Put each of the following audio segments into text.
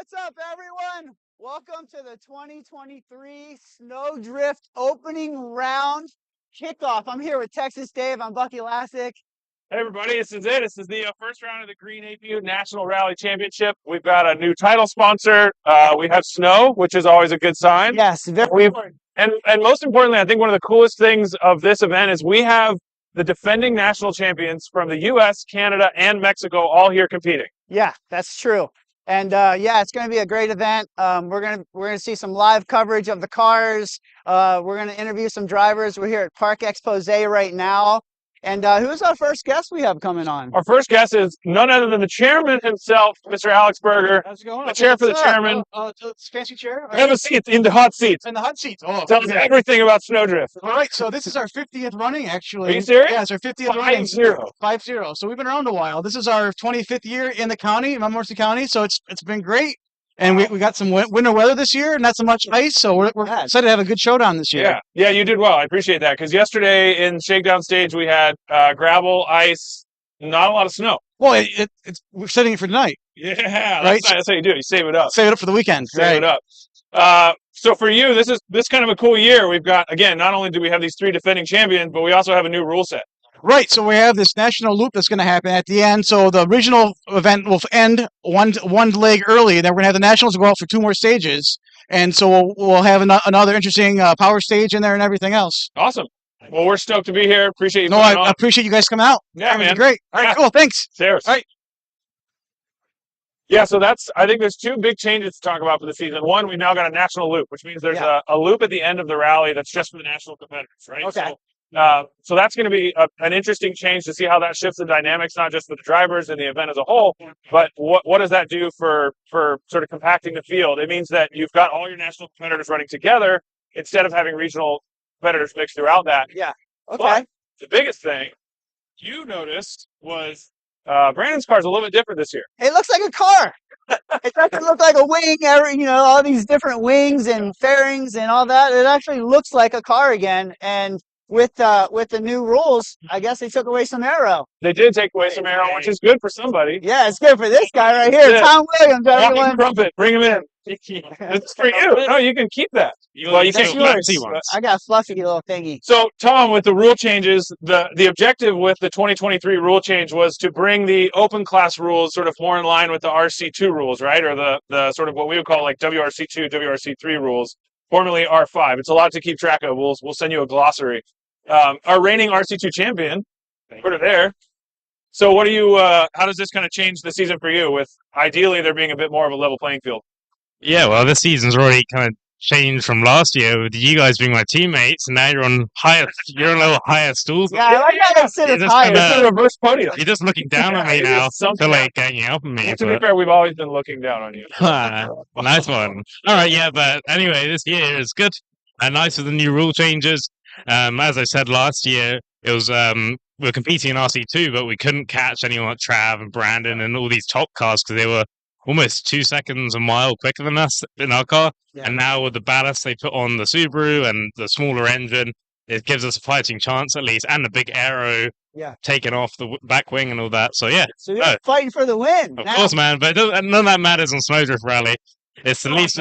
What's up, everyone? Welcome to the 2023 Snowdrift opening round kickoff. I'm here with Texas Dave. I'm Bucky Lassick. Hey everybody, this is it. This is the first round of the Green APU National Rally Championship. We've got a new title sponsor. We have snow, which is always a good sign. Yes, very important. And most importantly, I think one of the coolest things of this event is we have the defending national champions from the U.S., Canada, and Mexico all here competing. Yeah, that's true. And yeah, it's going to be a great event. We're gonna see some live coverage of the cars. We're gonna interview some drivers. We're here at Park Expose right now. And who's our first guest we have coming on? Our first guest is none other than the chairman himself, Mr. Alex Berger. How's it going? The chair for the chairman. It's fancy chair. Have a seat in the hot seats. In the hot seats. Oh, Tell us everything about Snowdrift. all right. So this is our 50th running, actually. Are you serious? Yeah, it's our 50th running. 5-0. 5-0. So we've been around a while. This is our 25th year in the county, Montmorency County. So it's been great. And we got some winter weather this year, not so much ice. So we're excited to have a good showdown this year. Yeah, you did well. I appreciate that. Because yesterday in shakedown stage, we had gravel, ice, not a lot of snow. Well, we're setting it for tonight. Yeah, Right? that's how you do it. You save it up. Save it up for the weekend. Save it up. So for you, this is kind of a cool year. We've got, again, not only do we have these 3 defending champions, but we also have a new rule set. Right, so we have this national loop that's going to happen at the end. So the regional event will end one leg early, and then we're going to have the nationals go out for 2 more stages. And so we'll have another interesting power stage in there and everything else. Awesome. Well, we're stoked to be here. Appreciate you. No, I appreciate you guys coming out. Yeah, man. Great. All right, cool. Thanks. Cheers. All right. Yeah, so I think there's 2 big changes to talk about for the season. One, we've now got a national loop, which means there's a loop at the end of the rally that's just for the national competitors, right? Okay. So that's going to be an interesting change to see how that shifts the dynamics, not just for the drivers and the event as a whole, but what does that do for sort of compacting the field? It means that you've got all your national competitors running together instead of having regional competitors mixed throughout that. Yeah. Okay. But the biggest thing you noticed was Brandon's car is a little bit different this year. It looks like a car. It doesn't look like a wing. All these different wings and fairings and all that. It actually looks like a car again. And with the new rules, I guess they took away some aero. They did take away some aero, which is good for somebody. Yeah, it's good for this guy right here, Yeah. Tom Williams. Everyone. Trumpet, bring him in. It's for you. No, you can keep that. Well, you That's can't yours. see one. I got a fluffy little thingy. So, Tom, with the rule changes, the objective with the 2023 rule change was to bring the open class rules sort of more in line with the RC2 rules, right? Or the sort of what we would call like WRC2, WRC3 rules, formerly R5. It's a lot to keep track of. We'll send you a glossary. Our reigning RC2 champion, put it there. So what do you, how does this kind of change the season for you with ideally there being a bit more of a level playing field? Yeah, well, this season's already kind of changed from last year with you guys being my teammates, and now you're on a little higher stools. Yeah, I like how they sit You're as just high. It's a reverse podium. You're just looking down on me It now. is something. Feel like getting up on me. To be fair, we've always been looking down on you. Nice one. All right, yeah, but anyway, this year is good and nice with the new rule changes. As I said last year, it was we were competing in RC2, but we couldn't catch anyone like Trav and Brandon and all these top cars because they were almost 2 seconds a mile quicker than us in our car. Yeah. And now with the ballast they put on the Subaru and the smaller engine, it gives us a fighting chance at least, and the big aero taking off the back wing and all that. So yeah, So you're fighting for the win. of now. course, man. But none of that matters on Snowdrift Rally. It's the least.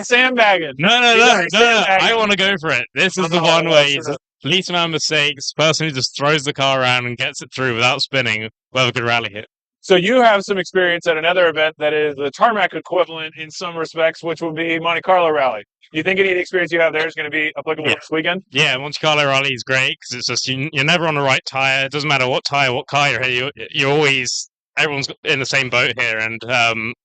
Sandbagging. No. I want to go for it. This is the one where it's least amount of mistakes, person who just throws the car around and gets it through without spinning, will have a good rally hit. So you have some experience at another event that is the tarmac equivalent in some respects, which would be Monte Carlo Rally. Do you think any of the experience you have there is going to be applicable this weekend? Yeah, Monte Carlo Rally is great because it's just you're never on the right tire. It doesn't matter what tire, what car you're in. You're always everyone's in the same boat here. And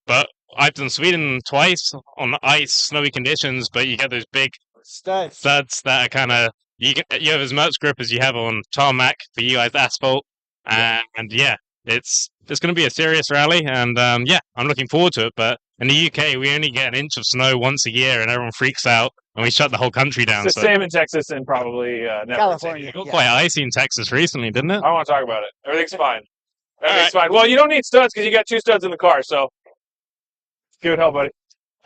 but I've done Sweden twice on ice, snowy conditions, but you get those big studs that are kind of you have as much grip as you have on tarmac for you guys asphalt, and yeah, it's going to be a serious rally, and yeah, I'm looking forward to it. But in the UK, we only get an inch of snow once a year, and everyone freaks out, and we shut the whole country down. It's the same in Texas and probably California. It got quite icy in Texas recently, didn't it? I don't want to talk about it. Everything's fine. Everything's fine. Well, you don't need studs because you got 2 studs in the car, so give it hell, buddy.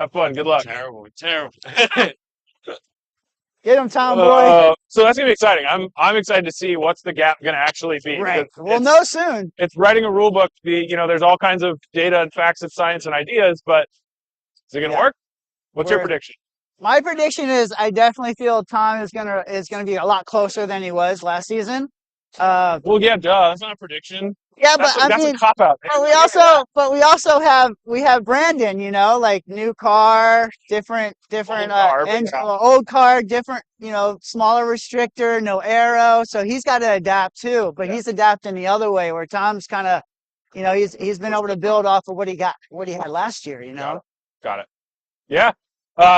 Have fun. Good luck. Terrible. Get him, Tomboy. So that's gonna be exciting. I'm excited to see what's the gap gonna actually be. Right. Because We'll know soon. It's writing a rule book. There's all kinds of data and facts and science and ideas, but is it gonna work? What's your prediction? My prediction is I definitely feel Tom is gonna be a lot closer than he was last season. Well, yeah, duh. That's not a prediction. Yeah, but I that's mean, a cop out. but we also have Brandon. You know, like new car, different old car, different. You know, smaller restrictor, no arrow, so he's got to adapt too. But he's adapting the other way, where Tom's kind of, you know, he's been able to build off of what he had last year. You know. Got it. Yeah.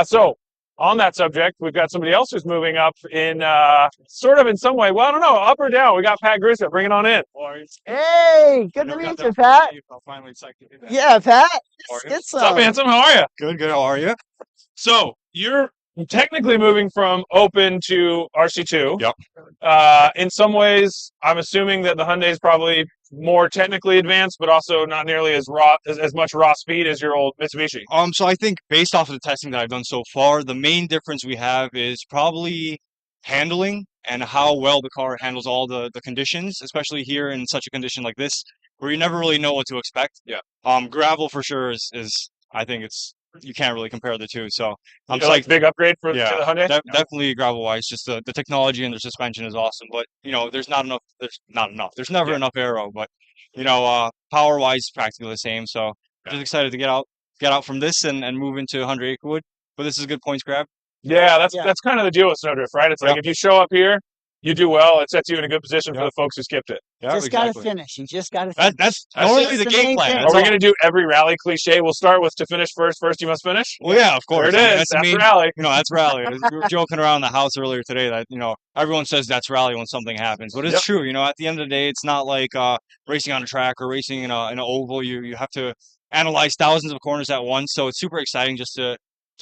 So on that subject, we've got somebody else who's moving up in sort of in some way. Well, I don't know, up or down. We got Pat Grissa. Bring it on in. Hey, good to meet you, Pat. Yeah, Pat. What's up, handsome? How are you? Good. How are you? So you're technically moving from Open to RC2. Yep. In some ways, I'm assuming that the Hyundai is probably more technically advanced, but also not nearly as much raw speed as your old Mitsubishi. So I think based off of the testing that I've done so far, the main difference we have is probably handling and how well the car handles all the conditions, especially here in such a condition like this, where you never really know what to expect. Yeah. Gravel for sure is I think you can't really compare the two. So I'm like big upgrade for the Hyundai. Definitely gravel wise. Just the technology and the suspension is awesome. But there's not enough. There's never enough aero. But power wise, practically the same. So just excited to get out from this and move into 100 Acrewood. But this is a good points grab. Yeah, that's kind of the deal with Snowdrift, right? It's like if you show up here, you do well, it sets you in a good position for the folks who skipped it. Yeah, just got to finish. You just got to finish. That's normally the game plan. Are we going to do every rally cliche? We'll start with to finish first you must finish? Well, yeah, of course. There it is. That's rally. That's rally. We were joking around the house earlier today that, everyone says that's rally when something happens. But it's true. At the end of the day, it's not like racing on a track or racing in an oval. You have to analyze thousands of corners at once. So it's super exciting just to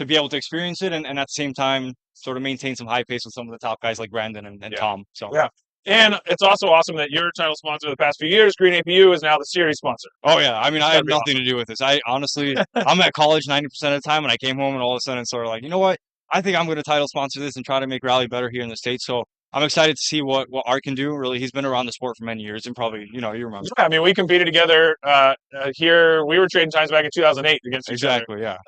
be able to experience it and at the same time sort of maintain some high pace with some of the top guys like Brandon and Tom. So yeah. And it's also awesome that your title sponsor the past few years, Green APU, is now the series sponsor. Oh yeah, I mean I have nothing to do with this. I honestly, I'm at college 90% of the time, and I came home and all of a sudden it's sort of like, you know what? I think I'm going to title sponsor this and try to make rally better here in the States. So I'm excited to see what Art can do. Really, he's been around the sport for many years, and probably you remember. Yeah, I mean we competed together here. We were trading times back in 2008 against each other. Yeah.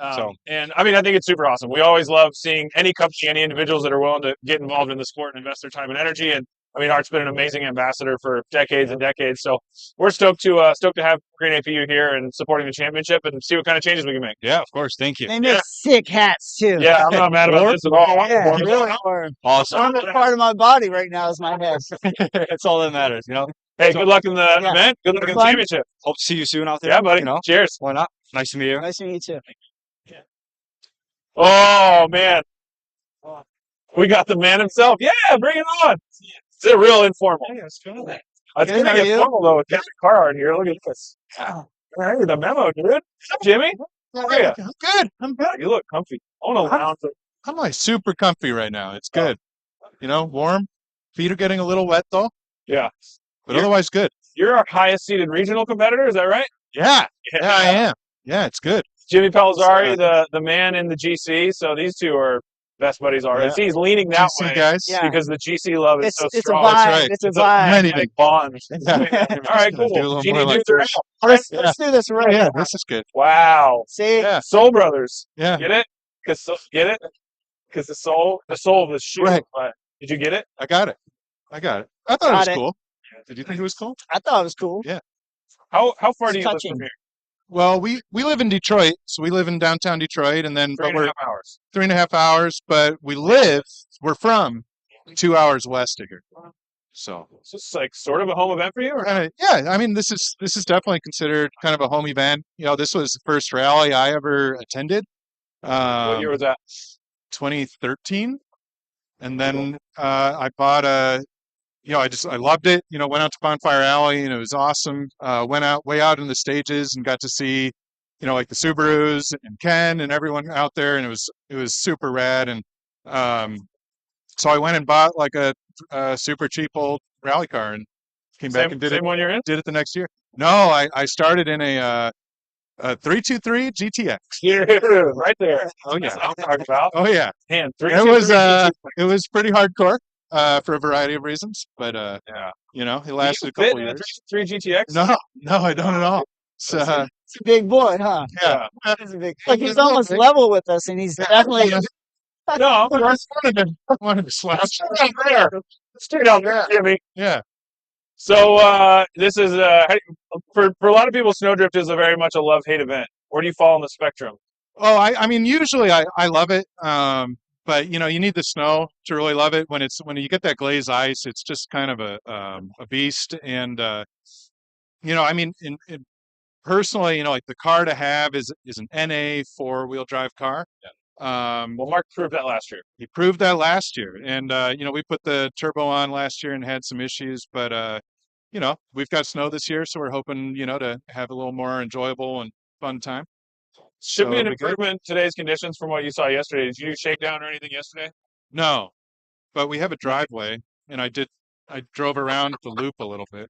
And I mean I think it's super awesome. We always love seeing any company, any individuals that are willing to get involved in the sport and invest their time and energy. And I mean, Art's been an amazing ambassador for decades and decades. So we're stoked to have Green APU here and supporting the championship and see what kind of changes we can make. Yeah, of course. Thank you. They make sick hats too. Yeah, I'm not mad about this at all. Yeah, really. Awesome. Part of my body right now is my head. That's all that matters, Hey, good luck in the event. Good luck in the championship. Hope to see you soon out there. Yeah, buddy. Cheers. Why not? Nice to meet you. Nice to meet you too. Oh man, we got the man himself. Yeah, bring it on. It's a real informal. It's going to get formal though with Captain Carhart here. Look at this. Wow. Hey, the memo, dude. What's up, Jimmy? How are you? I'm good. You look comfy. I want to lounge. I'm like super comfy right now. It's good. Warm. Feet are getting a little wet though. Yeah. But otherwise good. You're our highest seated regional competitor, is that right? Yeah, I am. Yeah, it's good. Jimmy Pellizzari, the man in the GC. So these two are best buddies already. Yeah. See, he's leaning that GC way guys. because the GC love is so It's strong. a vibe. That's right. It's a vibe. Like bond. Yeah. All right, Do a cool. little GD more like dudes are this. out. Let's do this right. Yeah, now. this is good. Wow. See? Yeah. Soul Brothers. Yeah. Get it? Get it? Because the soul of the shoe. Right. Did you get it? I got it. I thought it was cool. Did you think it was cool? I thought it was cool. Yeah. How far do you live touching. from here? Well, we live in Detroit, so we live in downtown Detroit, and then 3.5 hours. 3.5 hours. But we're from 2 hours west of here. So Is this like sort of a home event for you? Or? yeah, I mean this is definitely considered kind of a home event. This was the first rally I ever attended. What year was that? 2013, and then I bought I loved it. Went out to Bonfire Alley and it was awesome. Went way out in the stages and got to see, like the Subarus and Ken and everyone out there, and it was super rad. And so I went and bought like a super cheap old rally car and came back and did it. Same one you're in? Did it the next year. No, I started in a 323 GTX. Yeah, right there. Oh That's yeah. what I'm talking about. Oh yeah. Man, It was pretty hardcore for a variety of reasons, but yeah. it lasted a couple years. 3 GTX? No, I don't at all. So It's a big boy, huh? yeah. He's a big. Look, he's almost level with us, and he's definitely. No, I just wanted to slap. straight out there. Straight out there, Jimmy. Yeah. So this is for a lot of people, Snowdrift is a very much a love-hate event. Where do you fall on the spectrum? Oh, I mean, usually I love it. But you need the snow to really love it. When you get that glazed ice, it's just kind of a beast. And I mean, personally, like the car to have is an NA 4-wheel drive car. Well, Mark proved that last year. He proved that last year, and we put the turbo on last year and had some issues, but we've got snow this year, so we're hoping to have a little more enjoyable and fun time. Should So be an it'll be good. improvement in today's conditions from what you saw yesterday. Did you do shakedown or anything yesterday? No, but we have a driveway, and I drove around the loop a little bit.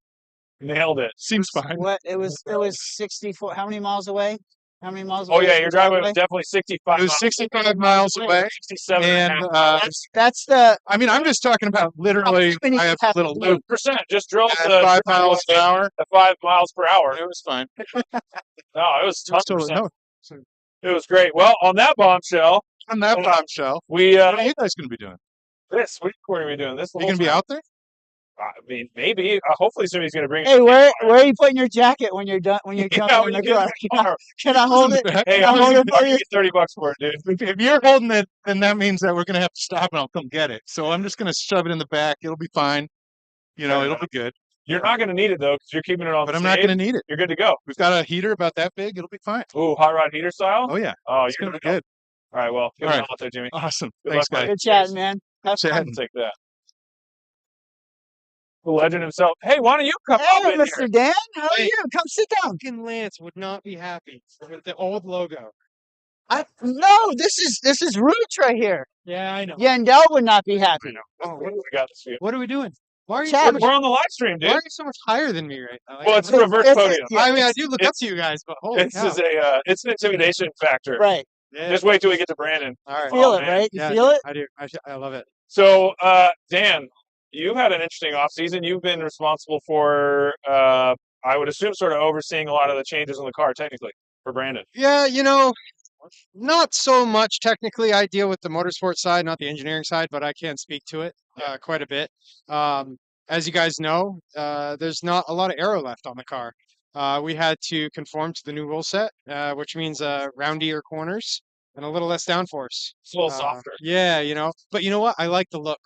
Nailed it. Seems fine. What it was 64. How many miles away? How many miles Oh away? yeah, is your the driveway was definitely 65 It was miles, 65 miles away, 67 and and a half. That's the. I mean, I'm just talking about literally. many I have a have little loop Percent just drove at the 5 miles an hour. at 5 miles per hour. It was fine. No, it was It was 100%. totally, no, It was great. Well, on that bombshell, on that bombshell. we What are you guys going to be doing? this week we're gonna be doing this. Are you going to be out there? I mean, maybe. Hopefully, somebody's gonna bring. Hey, where are you putting your jacket when you're done? When you're Yeah, coming when in the you get in car? the car. Can I hold it? Hey, Can I hold it for I'll you? give you $30 for it, dude. If you're holding it, then that means that we're going to have to stop and I'll come get it. So I'm just going to shove it in the back. It'll be fine. It'll be good. You're not gonna need it though, because you're keeping it on. But the I'm not stage. going to need it. You're good to go. We've got a heater about that big. It'll be fine. Ooh, hot rod heater style. Oh, yeah. Oh, It's you're going to gonna be good. All right, well, good All right. luck out there, Jimmy. Awesome. Good Thanks, luck, guys. Good chatting, man. Have Chat. fun. I'll take that. The legend himself. Hey, why don't you come up Hey, in Mr. here? Dan, how are Hey. you? Come sit down. Fucking Lance would not be happy with the old logo. No, this is Roots right here. Yeah, I know. Yandel would not be happy. Oh, what do we got this year? What are we doing? Why are you Chat. so much, We're on the live stream, why dude. are you so much higher than me right now? Like, Well, it's a It's- reverse it's- podium. yeah, I mean, I it's- do look up to you guys, but holy This cow. is it's an intimidation factor. Right. Yeah. Just wait till we get to Brandon. All right. Feel Oh, it, man. right? You Yeah, feel it? I do. I love it. So, Dan, you had an interesting off season. You've been responsible for, I would assume, sort of overseeing a lot of the changes in the car, technically, for Brandon. Yeah, not so much technically. I deal with the motorsport side, not the engineering side, but I can speak to it quite a bit. As you guys know, there's not a lot of aero left on the car. We had to conform to the new rule set, which means roundier corners and a little less downforce. It's a little softer. Yeah, but you know what? I like the look.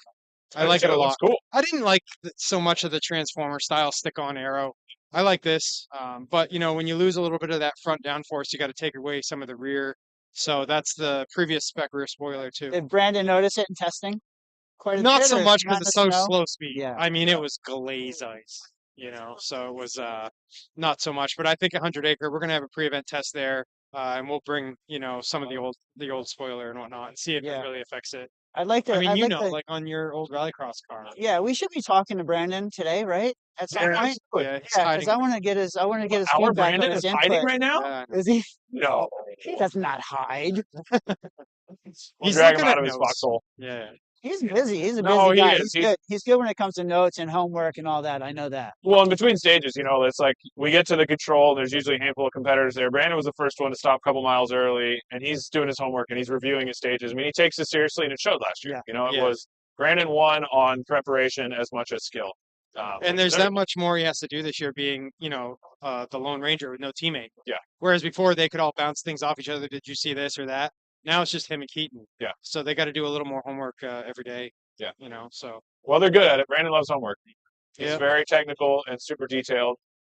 I like it a lot. Looks cool. I didn't like so much of the transformer style stick-on arrow. I like this, but when you lose a little bit of that front downforce, you got to take away some of the rear. So that's the previous spec rear spoiler too. Did Brandon notice it in testing? Quite a Not bit, so or much not because it's in the so snow? slow speed. Yeah. I mean, it was glaze ice, so it was not so much. But I think 100 acre, we're gonna have a pre-event test there, and we'll bring some of the old spoiler and whatnot, and see if Yeah. it really affects it. I'd like to. I mean, I'd like to, like on your old rallycross car. yeah, we should be talking to Brandon today, right? At some Yeah, point. Yeah, he's Yeah, hiding. because I want to get his. I want to get his Our feedback on Brandon his is hiding input. right now? Yeah, Is he? No. He does not hide. We'll He's drag him looking out at of his notes. foxhole. yeah. He's busy. He's a busy No, he guy. is. He's He's- good. He's good when it comes to notes and homework and all that. I know that. Well, in between stages, it's like we get to the control, and there's usually a handful of competitors there. Brandon was the first one to stop a couple miles early, and he's doing his homework and he's reviewing his stages. I mean, he takes it seriously, and it showed last year. It Yeah. was Brandon won on preparation as much as skill. And there's that much more he has to do this year, being the Lone Ranger with no teammate. Yeah. Whereas before they could all bounce things off each other. Did you see this or that? Now it's just him and Keaton. Yeah. So they got to do a little more homework every day. Yeah. So Well, they're good at it. Brandon loves homework. He's Yeah. very technical and super detailed.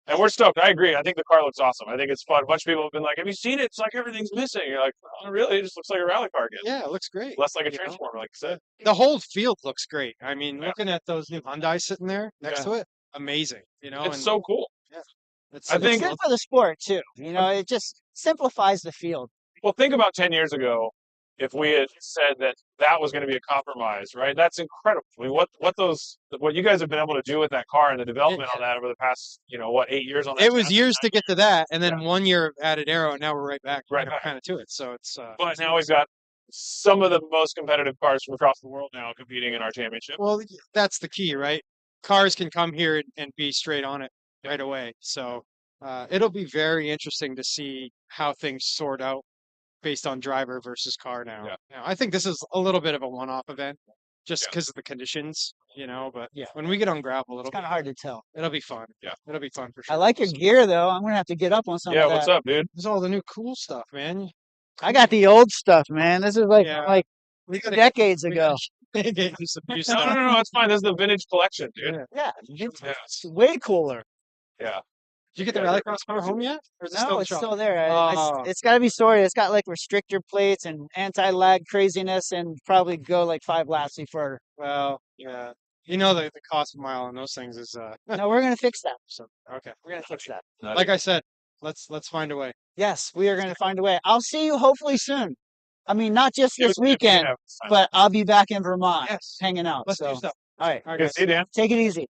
And we're stoked. I agree. I think the car looks awesome. I think it's fun. A bunch of people have been like, have you seen it? It's like everything's missing. You're like, oh, really? It just looks like a rally car again. yeah, it looks great. Less like a you know? transformer, like you said. The whole field looks great. I mean, Yeah. looking at those new Hyundai sitting there next Yeah. to it, amazing. It's and so cool. it's, I It's think- good for the sport too. It just simplifies the field. Well, think about 10 years ago. if we had said that that was going to be a compromise, right? That's incredible. I mean, what you guys have been able to do with that car and the development on that over the past, 8 years on that It was chassis, years to get to that, and then 1 year of added arrow, and now we're right back, Right back. kind of to it. So it's But now we've got some of the most competitive cars from across the world now competing in our championship. well, that's the key, right? Cars can come here and be straight on it right away. So it'll be very interesting to see how things sort out based on driver versus car now. Yeah. I think this is a little bit of a one-off event, just Yeah. because of the conditions, But Yeah. when we get on gravel, It's kind of hard to tell. it'll be fun. Yeah. It'll be fun for I sure. like your gear though. I'm gonna have to get up on some Yeah, of what's that. up, dude? There's all the new cool stuff, man. I got the old stuff, man. This is like Yeah. like We gotta decades we ago. gotta get you some new No, stuff. no, it's fine. This is the vintage collection, dude. Yeah. Yeah, it's Yeah. way cooler. Yeah. Did you get the rallycross car home yet? Or is it still in No, the it's shop? still there. Oh. It's got to be sorted. It's got like restrictor plates and anti-lag craziness, and probably go like 5 laps before. Well, yeah. The cost of mile on those things is No, we're gonna fix that. so okay. We're gonna fix that. Like I said, let's find a way. Yes, we are gonna find a way. I'll see you hopefully soon. I mean, not just Give this us a tip, weekend, yeah. but I'll be back in Vermont Yes. hanging out. Let's do So, stuff. all right, All right, Good guys. to see you, Dan. take it easy.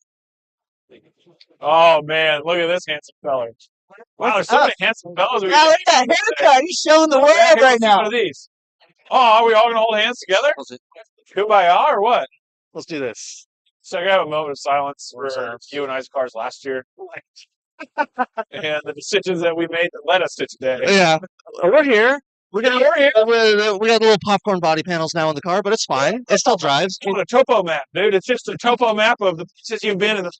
Oh man, look at this handsome fella. Wow, there's so up? many handsome fellas. We Wow, look at that haircut. You're showing the world Yeah, here, right let's see now. one of these. Oh, are we all gonna hold hands together? Kumbaya or what? Let's do this. So I have a moment of silence for you and I's cars last year, and the decisions that we made that led us to today. Yeah, we're here. We're here. We got little popcorn body panels now in the car, but it's fine. It still drives. It's a topo map, dude. It's just a topo map of the places you've been in the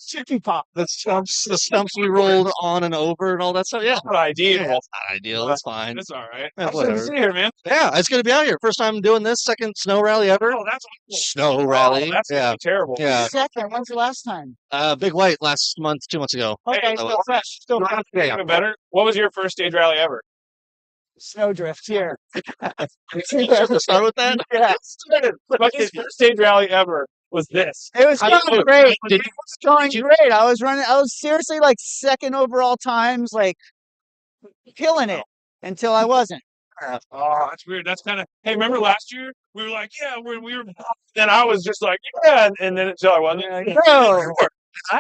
Chippy pop. The stumps we rolled on and over and all that stuff. Yeah, not ideal. yeah, it's not ideal. It's fine. It's all right. Yeah, I'm good to whatever. see you here, man. Yeah, it's good to be out here. First time doing this. Second snow rally ever. Oh, that's Snow rally. that's gonna Yeah, be terrible. yeah. Second, when's the last time? Big White last month, 2 months ago. Okay, Hey, still fresh. Still fresh. Yeah, Even better. What was your first stage rally ever? Snowdrift here. Should we start with that? Yeah, My first stage rally ever was this. it was How going did you- great. did It was going great. I was seriously like second overall times, like killing it until I wasn't. Oh, that's weird. That's kind of. Hey, remember last year we were like, yeah, we were. Then I was just like, yeah, and then until I wasn't. No.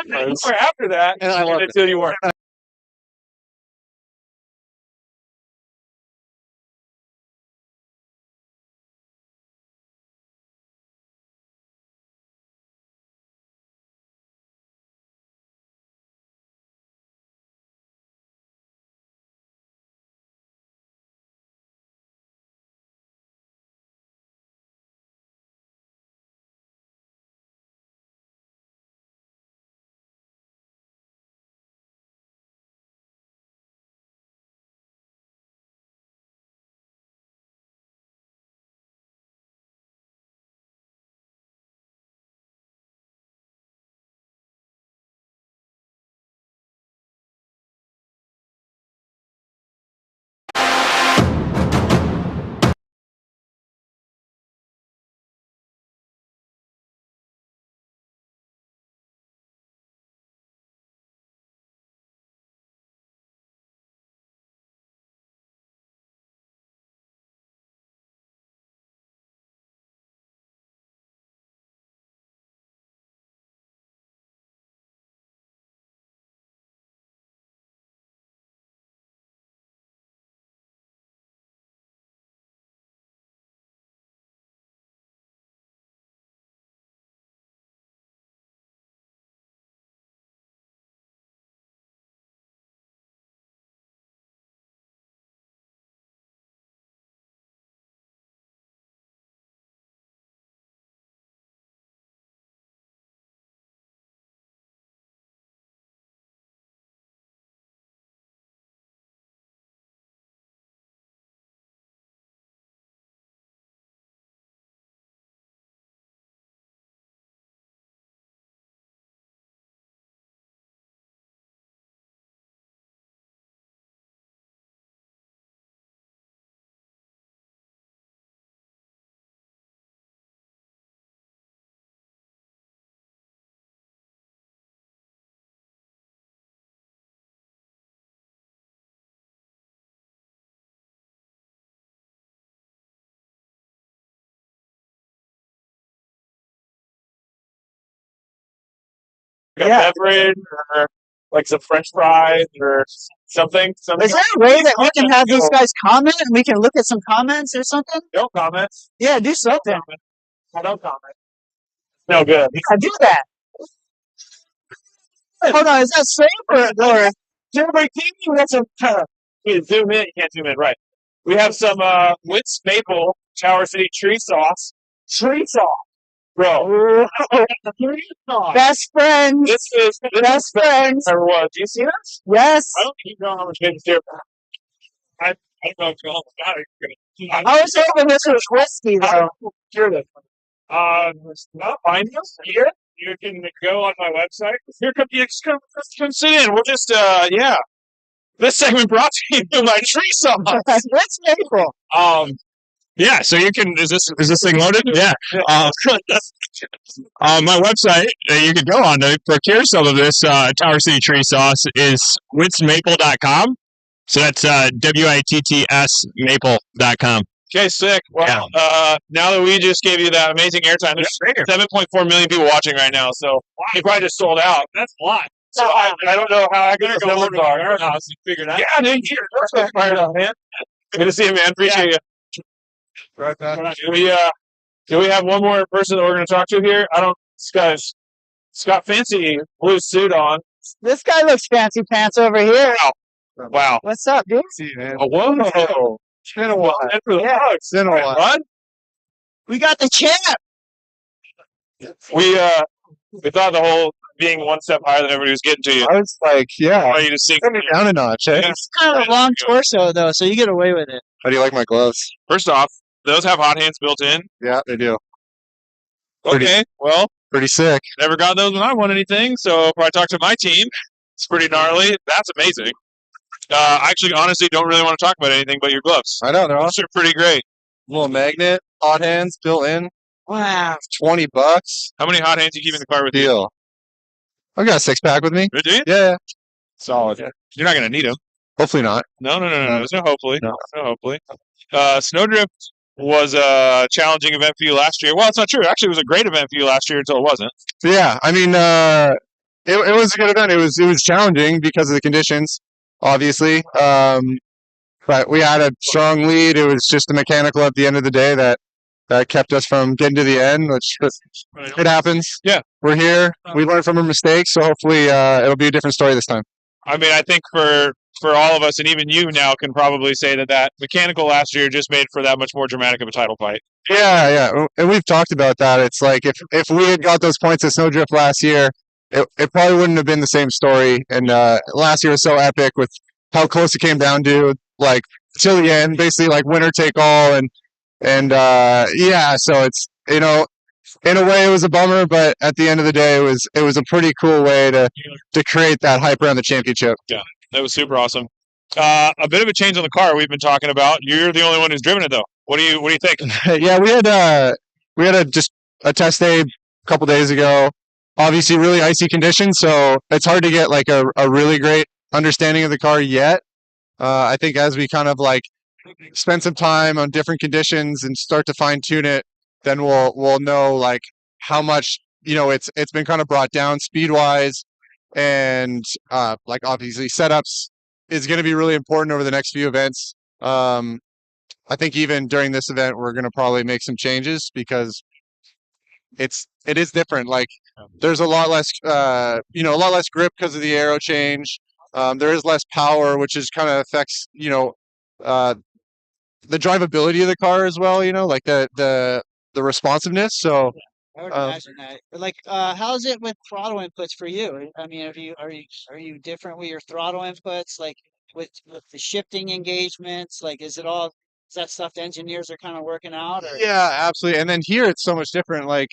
You were after that, And I loved it. until you weren't. like a beverage or like some French fries or something. Is there a way that we can have these guys comment and we can look at some comments or something? No comments. Yeah, do something. No comment. No good. I do that. Hold on, is that safe or Everybody, you got some. You zoom in. You can't zoom in. Right. We have some Wits Maple Tower City tree sauce. Tree sauce, bro. Tree sauce. best friends? This is Best friends. Or what? Do you see this? Yes. I don't think you know how much maple syrup. I don't know if you all got it. I was hoping this was whiskey though. Hear this. Not find us here. You can go on my website. Here, come sit in. We'll just yeah. This segment brought to you by Tree Sauce. What's maple? Yeah, so you can. Is this thing loaded? Yeah. My website you can go on to procure some of this Tower City tree sauce is witsmaple.com. So that's WITTS maple.com. Okay, sick. Well, now that we just gave you that amazing airtime, there's 7.4 million people watching right now, so you probably just sold out. That's a lot. So I don't know how accurate those numbers are. Warehouse and figure that. Yeah, dude, you're fired up, man. Good to see you, man. Appreciate you. Right back. Do we have one more person that we're going to talk to here? He's got fancy blue suit on. This guy looks fancy pants over here. Wow. What's up, dude? See, man. Oh, whoa. It's been a while. Yeah. It's been a while. Bud? We got the champ. We thought the whole being one step higher than everybody was getting to you. I was like, yeah, I want you to sink turn it down a notch, eh? It's kind of a long torso though, so you get away with it. How do you like my gloves? First off, those have hot hands built in. Yeah, they do. Okay, well, Pretty sick. never got those when I won anything, so if I talk to my team, it's pretty gnarly. That's amazing. I actually, honestly, don't really want to talk about anything but your gloves. I know, they're Those awesome. are pretty great. Little magnet, hot hands built in. Wow. $20. How many hot hands you keep in the car with you? Deal. I got a 6-pack with me. Do you? Yeah. Solid. You're not going to need them. Hopefully not. No. There's no hopefully. No. No hopefully. Snowdrift was a challenging event for you last year. Well, it's not true. Actually, it was a great event for you last year until it wasn't. Yeah, I mean, it was a good event. It was challenging because of the conditions, obviously. But we had a strong lead. It was just the mechanical at the end of the day that kept us from getting to the end, which it happens. Yeah. We're here. We learned from our mistakes, so hopefully it'll be a different story this time. I mean, I think for all of us, and even you now can probably say that mechanical last year just made for that much more dramatic of a title fight. Yeah. And we've talked about that. It's like if we had got those points at Snowdrift last year, it probably wouldn't have been the same story. And last year was so epic with how close it came down to, like, till the end, basically like winner take all. And yeah, so it's, you know, in a way it was a bummer, but at the end of the day, it was a pretty cool way to create that hype around the championship. Yeah, that was super awesome. A bit of a change on the car we've been talking about. You're the only one who's driven it though. What do you think? Yeah, we had just a test day a couple days ago. Obviously, really icy conditions, so it's hard to get like a really great understanding of the car yet. I think as we kind of like spend some time on different conditions and start to fine tune it, then we'll know like how much, you know, it's been kind of brought down speed wise, and like obviously setups is going to be really important over the next few events. I think even during this event, we're going to probably make some changes because it is different. Like there's a lot less, a lot less grip because of the aero change. There is less power, which is kind of affects, the drivability of the car as well. Like the responsiveness. So I would imagine that. But like, how's it with throttle inputs for you? I mean, are you different with your throttle inputs? Like with the shifting engagements? Like, is that stuff the engineers are kind of working out? Or? yeah, absolutely. And then here it's so much different. Like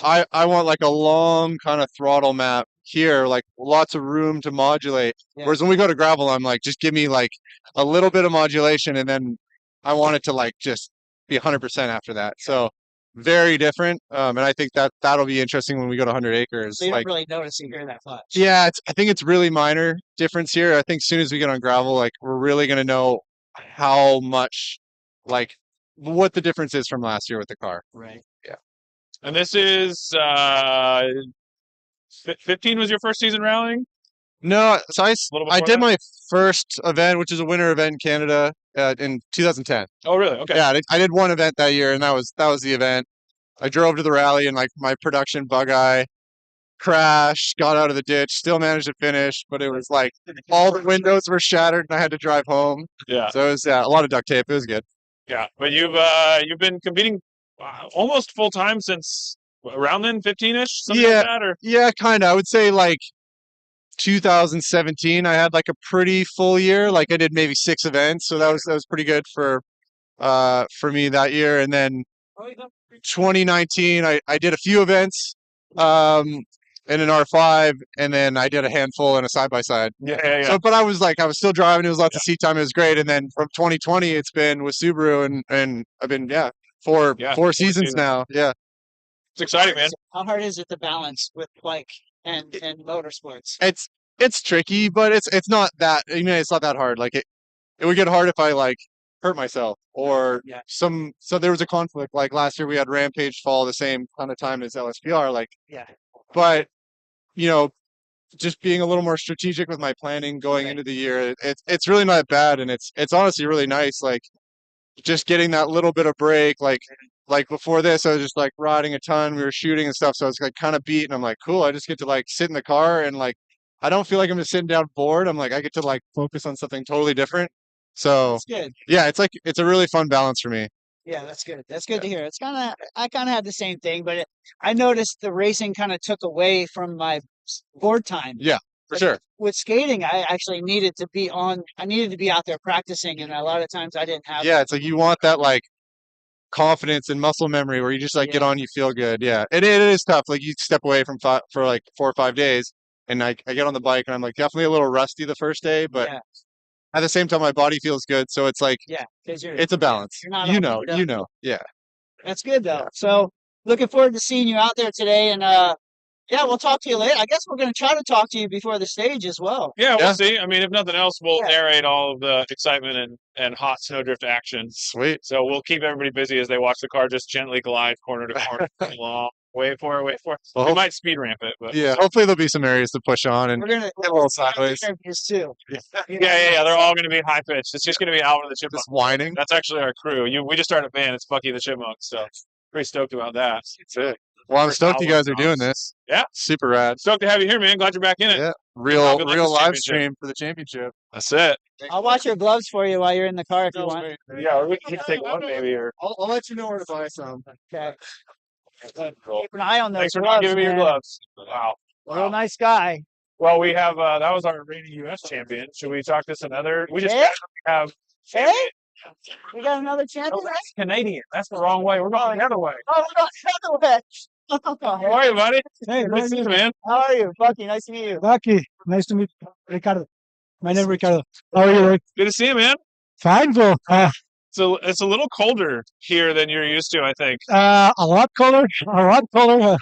I want like a long kind of throttle map here, like lots of room to modulate. Yeah. Whereas when we go to gravel, I'm like, just give me like a little bit of modulation, and then I want it to like just be 100% after that. So very different. And I think that'll be interesting when we go to 100 acres. So you like, don't really notice it here that much. yeah, I think it's really minor difference here. I think as soon as we get on gravel, like we're really gonna know how much, like what the difference is from last year with the car. Right. And this is 15 was your first season rallying? No, so little I before did that? my first event, which is a winter event in Canada, in 2010. Oh, really? Okay. Yeah, I did one event that year, and that was the event. I drove to the rally, and like my production bug eye crashed, got out of the ditch, still managed to finish, but it was like all the windows were shattered, and I had to drive home. Yeah. So it was a lot of duct tape. It was good. Yeah. But you've been competing almost full time since around then, 15-ish, something Yeah, like that, or yeah, kind of. I would say like 2017, I had like a pretty full year. Like I did maybe 6 events, so that was pretty good for me that year. And then 2019, I did a few events, in an R5, and then I did a handful in a side by side. yeah. So, but I was still driving. It was lots of seat time. It was great. And then from 2020, it's been with Subaru, and I've been four four seasons seasons. now. Yeah. It's exciting, man. How hard is it to balance with bike and motorsports? It's tricky, but it's not that. I mean, it's not that hard. Like it would get hard if I like hurt myself or Yeah. So there was a conflict. Like last year, we had Rampage fall the same kind of time as LSPR. Like, Yeah. but you know, just being a little more strategic with my planning going into the year, it's really not bad, and it's honestly really nice. Like just getting that little bit of break. Like before this, I was just like riding a ton. We were shooting and stuff, so I was like kind of beat, and I'm like, cool. I just get to like sit in the car and like I don't feel like I'm just sitting down bored. I'm like I get to like focus on something totally different. So That's good. yeah, it's a really fun balance for me. Yeah, that's good. That's good to hear. I kind of had the same thing, but I noticed the racing kind of took away from my board time. Yeah, for Like, sure. with skating, I actually needed to be I needed to be out there practicing, and a lot of times I didn't have. Yeah, it's like you want that like confidence and muscle memory where you just like get Yeah. on, you feel good. Yeah, it is tough. Like you step away from for like 4 or 5 days, and I get on the bike and I'm like definitely a little rusty the first day, but Yeah, at the same time my body feels good. So it's like yeah, because it's a balance. you're not all beat up. You know. Yeah. That's good though. Yeah. So looking forward to seeing you out there today, and yeah, we'll talk to you later. I guess we're going to try to talk to you before the stage as well. Yeah, we'll Yeah. see. I mean, if nothing else, we'll Yeah. narrate all of the excitement and hot snowdrift action. Sweet. So we'll keep everybody busy as they watch the car just gently glide corner to corner. along. Wait for it. Well, We might speed ramp it, but yeah, hopefully there'll be some areas to push on and We're gonna get a little sideways. interviews too. yeah. They're all going to be high pitched. It's just going to be Alvin the Chipmunk. Just whining. That's actually our crew. We just started a band. It's Bucky the Chipmunk. So pretty stoked about that. Sick. Well, I'm First stoked you album guys are doing drops. this. Yeah. Super rad. Stoked to have you here, man. Glad you're back in it. Yeah. Good luck Real this live championship. stream for the championship. That's it. I'll watch your gloves for you while you're in the car if you want. Yeah, or we can take one maybe. Or I'll let you know where to buy some. Okay. Cool. Keep an eye on those Thanks for gloves, not giving me your man. gloves. Wow. Real nice guy. Well, we have that was our reigning U.S. champion. Should we talk this another? We just Hey? have Hey, we got another Oh, champion. that's Canadian. That's the wrong way. We're going the other way. Oh, we got another way. How are you, buddy? Hey, Good to see you, man. How are you, Bucky? Nice to meet you. Lucky. Nice to meet Ricardo. My name is Ricardo. How are you, Rick? Good to see you, man. Fine, bro. So it's a little colder here than you're used to, I think. A lot colder. A lot colder.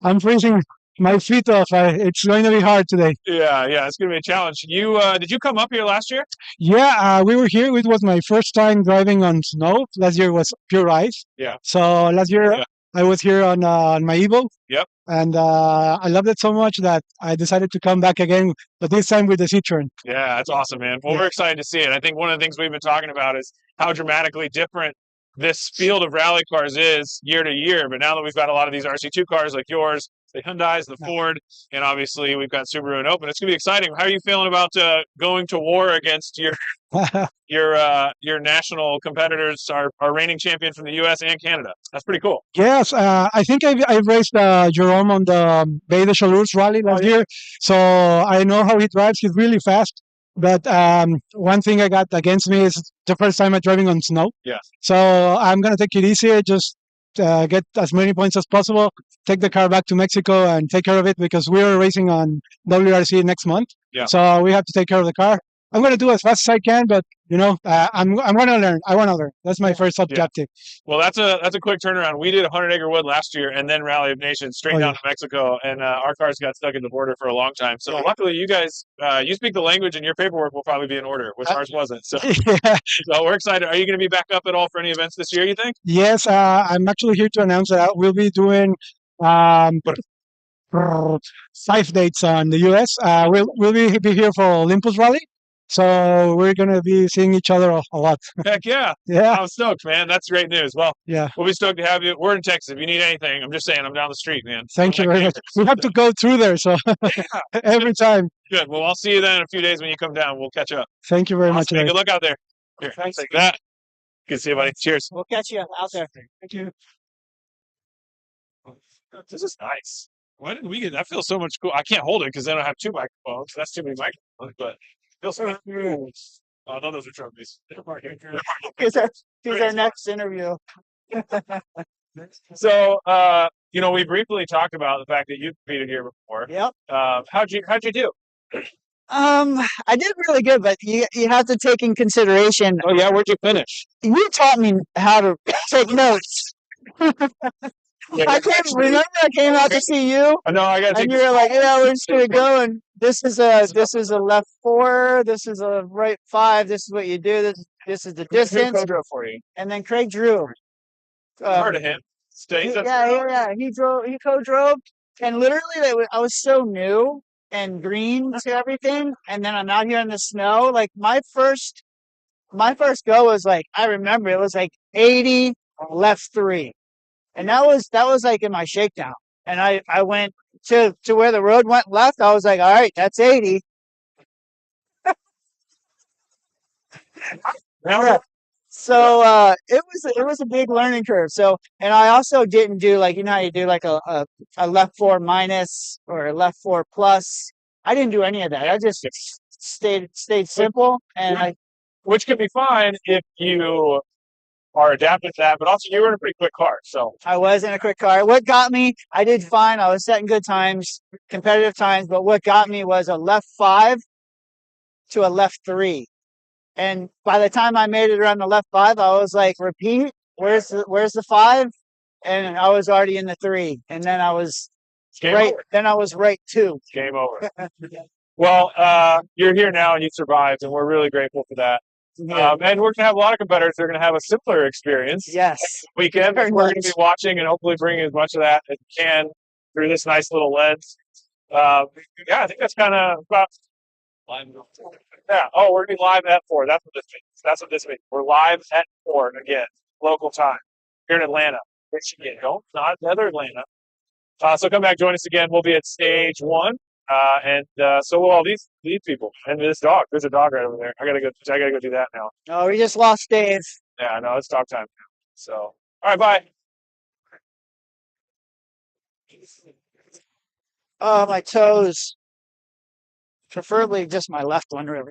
I'm freezing my feet off. It's going to be hard today. Yeah, it's gonna be a challenge. You did you come up here last year? Yeah, we were here. It was my first time driving on snow. Last year was pure ice. Yeah. So last year Yeah. I was here on my Evo. Yep. And I loved it so much that I decided to come back again, but this time with the Citroen. Yeah, that's awesome, man. Well, Yeah. we're excited to see it. I think one of the things we've been talking about is how dramatically different this field of rally cars is year to year. But now that we've got a lot of these RC2 cars like yours, the Hyundais, the Yeah. Ford, and obviously we've got Subaru and Open, it's gonna be exciting. How are you feeling about going to war against your national competitors, our reigning champion from the U.S. and Canada? That's pretty cool. Yes, I think I've raced Jerome on the Bay de Chaleurs rally last year, so I know how he drives. He's really fast. But one thing I got against me is the first time I'm driving on snow. Yeah. So I'm gonna take it easy. Just get as many points as possible. Take the car back to Mexico and take care of it because we're racing on WRC next month. Yeah. So we have to take care of the car. I'm gonna do as fast as I can, but I'm gonna learn. I want to learn. That's my first objective. Well, that's a quick turnaround. We did 100 Acre Wood last year, and then Rally of Nations straight Oh, down yeah. to Mexico, and our cars got stuck at the border for a long time. So Yeah. luckily, you guys, you speak the language, and your paperwork will probably be in order, which ours wasn't. So, Yeah. so we're excited. Are you going to be back up at all for any events this year? You think? Yes, I'm actually here to announce that we'll be doing 5 dates on the US. We'll be here for Olympus Rally. So we're going to be seeing each other a lot. Heck yeah. Yeah. I'm stoked, man. That's great news. Well, Yeah. we'll be stoked to have you. We're in Texas. If you need anything, I'm just saying, I'm down the street, man. Thank you very much. We have to go through there. So every time. Good. Well, I'll see you then in a few days when you come down. We'll catch up. Thank you very much. Awesome, man. Guys. Good luck out there. Here, Thanks. take that. Good to see you, buddy. Cheers. We'll catch you out there. Thank you. This is nice. Why didn't we get that? Feels so much cool. I can't hold it because I don't have two microphones. That's too many microphones, but it feels so nice. Oh, no, those are trophies. Here's our next interview. So, we briefly talked about the fact that you competed here before. Yep. How'd you do? I did really good, but you have to take in consideration. Oh yeah, where'd you finish? You taught me how to take notes. I came out to see you, I know I got. and you were like, "Yeah, we're just gonna go, and this is a left 4, this is a right 5, this is what you do, this is the distance." Who drove for you? And then Craig drew. Heard of him? Stays. He co-drove, and literally, I was so new and green to everything, and then I'm out here in the snow. Like my first go was like, I remember it was like 80 left 3. And that was like in my shakedown. And I went to where the road went left. I was like, all right, that's 80. Yeah. So it was a big learning curve. So, and I also didn't do like, you know how you do like a left 4 minus or a left 4 plus. I didn't do any of that. I just stayed simple, and which can be fine if you are adapted to that, but also you were in a pretty quick car. So I was in a quick car. What got me, I did fine. I was setting good times, competitive times, but what got me was a left 5 to a left 3. And by the time I made it around the left 5, I was like, repeat, where's the 5? And I was already in the 3. And then I was right 2. Game over. Well, you're here now and you survived, and we're really grateful for that. Yeah. And we're going to have a lot of competitors that are going to have a simpler experience. Yes. Weekend. Very We're going to much. be watching and hopefully bringing as much of that as we can through this nice little lens. Yeah, I think that's kind of about. Yeah. Oh, we're going to be live at 4. That's what this means. We're live at 4 again, local time here in Atlanta, Michigan. No, not another Atlanta. So come back, join us again. We'll be at stage 1. And so will all these people and this dog. There's a dog right over there. I gotta go do that now. Oh, we just lost Dave. Yeah, I know it's dog time now. So, all right, bye. Oh, my toes. Preferably just my left one, really.